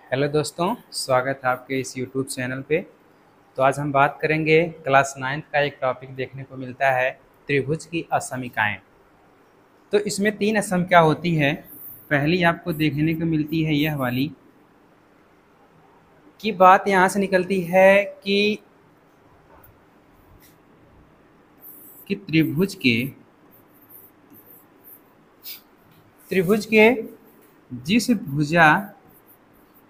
Hello दोस्तों, स्वागत है आपके इस यूट्यूब चैनल पे। तो आज हम बात करेंगे क्लास 9th का एक टॉपिक देखने को मिलता है, त्रिभुज की असमिकाएं। तो इसमें 3 असमिका होती है। पहली आपको देखने को मिलती है यह वाली, कि बात यहाँ से निकलती है कि त्रिभुज के जिस भुजा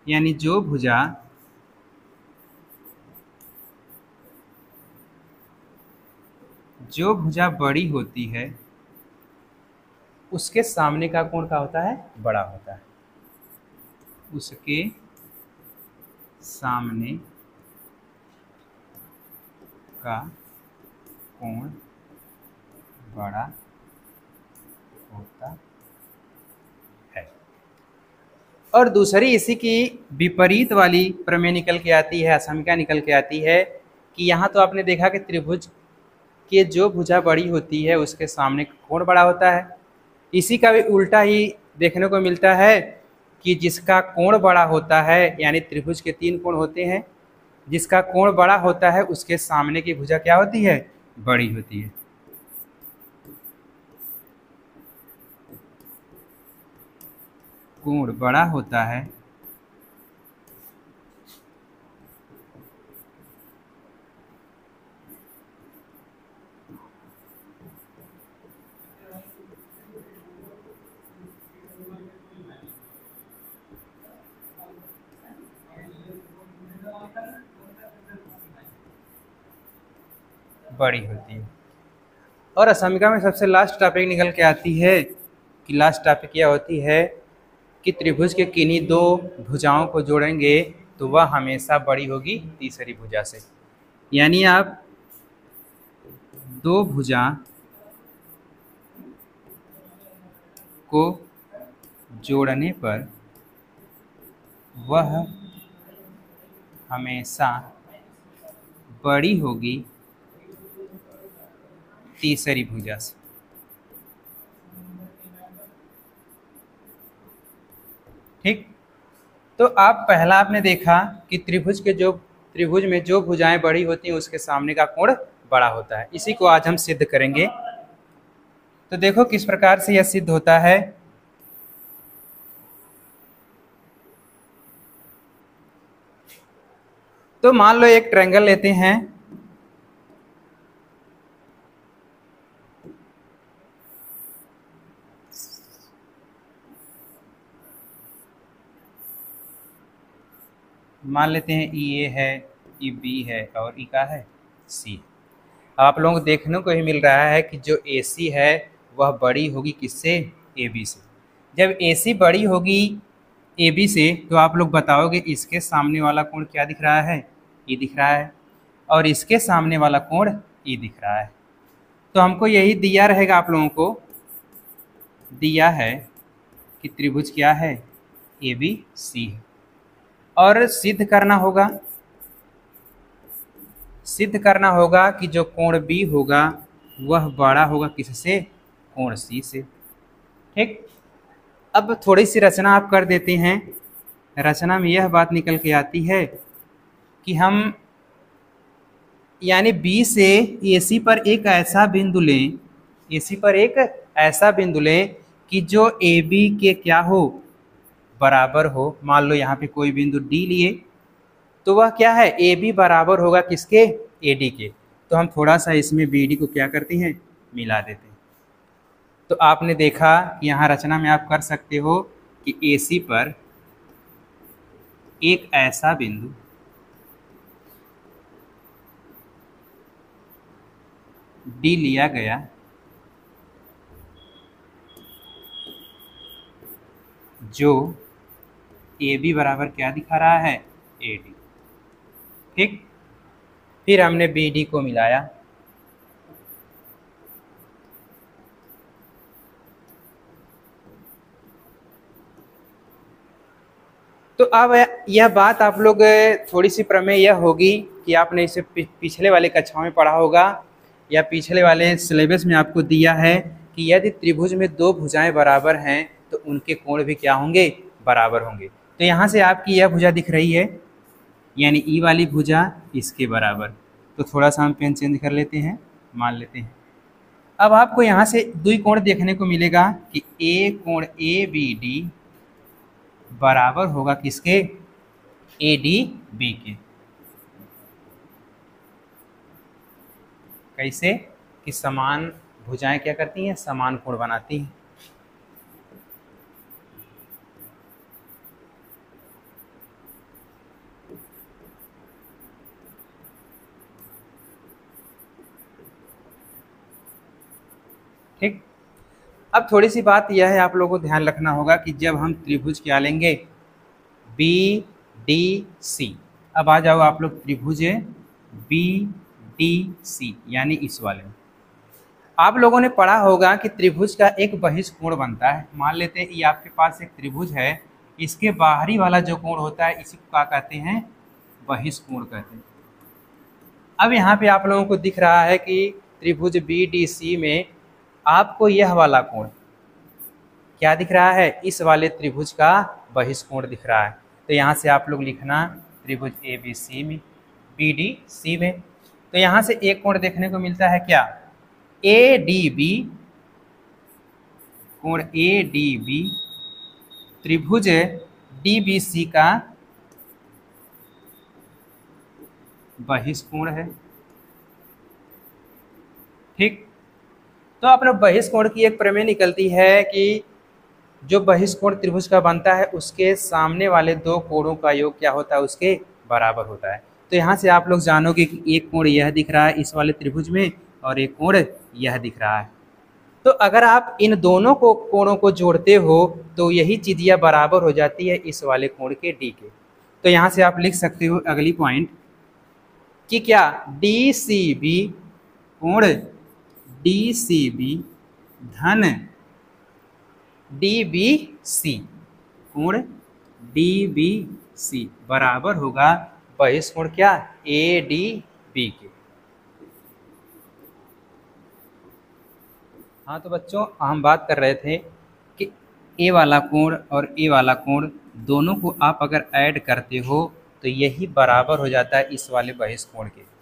यानी जो भुजा बड़ी होती है उसके सामने का कोण क्या होता है? बड़ा होता है। उसके सामने का कोण बड़ा होता है। और दूसरी इसी की विपरीत वाली प्रमेय निकल के आती है, असमिका निकल के आती है कि यहाँ तो आपने देखा कि त्रिभुज के जो भुजा बड़ी होती है उसके सामने कोण बड़ा होता है। इसी का भी उल्टा ही देखने को मिलता है कि जिसका कोण बड़ा होता है, यानी त्रिभुज के 3 कोण होते हैं, जिसका कोण बड़ा होता है उसके सामने की भुजा क्या होती है? बड़ी होती है। कोण बड़ा होता है बड़ी होती है। और असमिका में सबसे लास्ट टॉपिक निकल के आती है कि लास्ट टॉपिक यह होती है कि त्रिभुज के किन्हीं 2 भुजाओं को जोड़ेंगे तो वह हमेशा बड़ी होगी तीसरी भुजा से। यानी आप 2 भुजा को जोड़ने पर वह हमेशा बड़ी होगी तीसरी भुजा से। ठीक, तो आप पहला आपने देखा कि त्रिभुज में जो भुजाएं बड़ी होती हैं उसके सामने का कोण बड़ा होता है। इसी को आज हम सिद्ध करेंगे। तो देखो किस प्रकार से यह सिद्ध होता है। तो मान लो एक ट्रायंगल लेते हैं। मान लेते हैं ई ए है, ई बी है और ई का है सी। आप लोगों को देखने को ही मिल रहा है कि जो ए सी है वह बड़ी होगी किससे? ए बी से। जब ए सी बड़ी होगी ए बी से तो आप लोग बताओगे इसके सामने वाला कोण क्या दिख रहा है? ई दिख रहा है। और इसके सामने वाला कोण ई दिख रहा है। तो हमको यही दिया रहेगा, आप लोगों को दिया है कि त्रिभुज क्या है? ए बी सी है। और सिद्ध करना होगा कि जो कोण बी होगा वह बड़ा होगा किससे? कोण सी से। ठीक, अब थोड़ी सी रचना आप कर देते हैं। रचना में यह बात निकल के आती है कि हम यानी बी से AC पर एक ऐसा बिंदु लें कि जो AB के क्या हो? बराबर हो। मान लो यहाँ पे कोई बिंदु D लिए तो वह क्या है? AB बराबर होगा किसके? AD के। तो हम थोड़ा सा इसमें BD को क्या करते हैं? मिला देते हैं। तो आपने देखा कि यहाँ रचना में आप कर सकते हो कि AC पर एक ऐसा बिंदु D लिया गया जो AB बराबर क्या दिखा रहा है? AD। ठीक, फिर हमने BD को मिलाया। तो अब यह बात आप लोग थोड़ी सी प्रमेय यह होगी कि आपने इसे पिछले वाले कक्षाओं में पढ़ा होगा या पिछले वाले सिलेबस में आपको दिया है कि यदि त्रिभुज में 2 भुजाएं बराबर हैं तो उनके कोण भी क्या होंगे? बराबर होंगे। तो यहाँ से आपकी यह भुजा दिख रही है, यानी ई वाली भुजा इसके बराबर। तो थोड़ा सा हम पेन चेंज कर लेते हैं, मान लेते हैं। अब आपको यहाँ से दो कोण देखने को मिलेगा कि ए कोण ए बी डी बराबर होगा किसके, ए डी बी के। कैसे कि समान भुजाएं क्या करती हैं, समान कोण बनाती हैं। ठीक। अब थोड़ी सी बात यह है, आप लोगों को ध्यान रखना होगा कि जब हम त्रिभुज क्या लेंगे, बी डी सी। अब आ जाओ आप लोग त्रिभुज बी डी सी, यानी इस वाले में आप लोगों ने पढ़ा होगा कि त्रिभुज का एक बहिष्कोण बनता है। मान लेते हैं ये आपके पास एक त्रिभुज है, इसके बाहरी वाला जो कोण होता है इसी को क्या कहते हैं, बहिष्कोण कहते हैं। अब यहाँ पे आप लोगों को दिख रहा है कि त्रिभुज बी डी सी में आपको यह वाला कोण क्या दिख रहा है, इस वाले त्रिभुज का बहिष्कोण दिख रहा है। तो यहाँ से आप लोग लिखना त्रिभुज ए बी सी में, बी डी सी में। तो यहाँ से एक कोण देखने को मिलता है क्या, ए डी बी, कोण ए डी बी त्रिभुज डी बी सी का बहिष्कोण है। ठीक। तो अपने बहिष्कोण की एक प्रमेय निकलती है कि जो बहिष्कोण त्रिभुज का बनता है उसके सामने वाले दो कोणों का योग क्या होता है, उसके बराबर होता है। तो यहाँ से आप लोग जानोगे कि एक कोण यह दिख रहा है इस वाले त्रिभुज में और एक कोण यह दिख रहा है। तो अगर आप इन दोनों को कोणों को जोड़ते हो तो यही चीज यह बराबर हो जाती है इस वाले कोण के डी के। तो यहाँ से आप लिख सकते हो अगली पॉइंट कि क्या डी सी बी, कोण डी सी बी धन डी बी सी, कोण डी बी सी बराबर होगा बहिष्कोण क्या, ए डी बी के। हाँ तो बच्चों हम बात कर रहे थे कि ए वाला कोण और ए वाला कोण दोनों को आप अगर ऐड करते हो तो यही बराबर हो जाता है इस वाले बहिष्कोण के।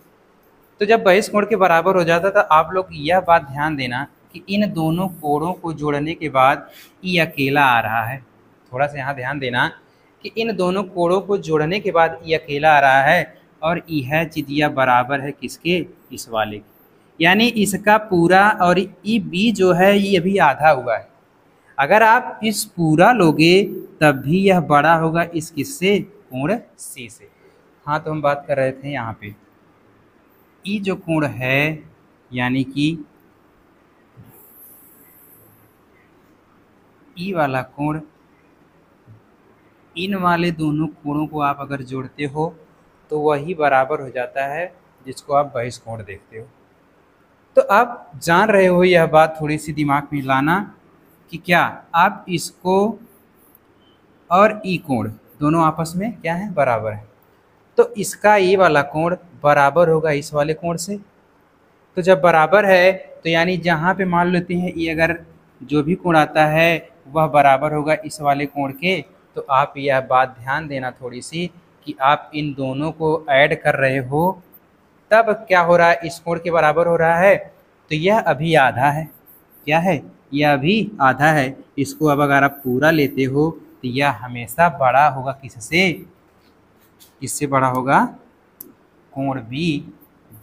तो जब बहिष्कोण के बराबर हो जाता है तो आप लोग यह बात ध्यान देना कि इन दोनों कोणों को जोड़ने के बाद ई अकेला आ रहा है। थोड़ा सा यहाँ ध्यान देना कि इन दोनों कोणों को जोड़ने के बाद ई अकेला आ रहा है और यह चिदिया बराबर है किसके, इस वाले की। यानी इसका पूरा और ई बी जो है ये अभी आधा हुआ है। अगर आप इस पूरा लोगे तब भी यह बड़ा होगा इस किससे, कोण सी से। हाँ तो हम बात कर रहे थे यहाँ पे ई जो कोण है यानी कि ई वाला कोण, इन वाले दोनों कोणों को आप अगर जोड़ते हो तो वही बराबर हो जाता है जिसको आप बहिष्कोण देखते हो। तो आप जान रहे हो यह बात, थोड़ी सी दिमाग में लाना कि क्या आप इसको और ई कोण दोनों आपस में क्या है, बराबर है। तो इसका ये वाला कोण बराबर होगा इस वाले कोण से। तो जब बराबर है तो यानी जहाँ पे मान लेते हैं ये अगर जो भी कोण आता है वह बराबर होगा इस वाले कोण के। तो आप यह बात ध्यान देना थोड़ी सी कि आप इन दोनों को ऐड कर रहे हो तब क्या हो रहा है, इस कोण के बराबर हो रहा है। तो यह अभी आधा है, क्या है, यह अभी आधा है। इसको अब अगर आप पूरा लेते हो तो यह हमेशा बड़ा होगा किससे, किससे बड़ा होगा, कोण बी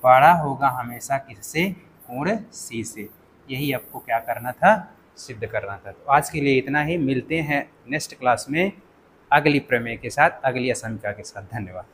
बड़ा होगा हमेशा किससे, कोण सी से। यही आपको क्या करना था, सिद्ध करना था। तो आज के लिए इतना ही, मिलते हैं नेक्स्ट क्लास में अगली प्रमेय के साथ, अगली असमीका के साथ। धन्यवाद।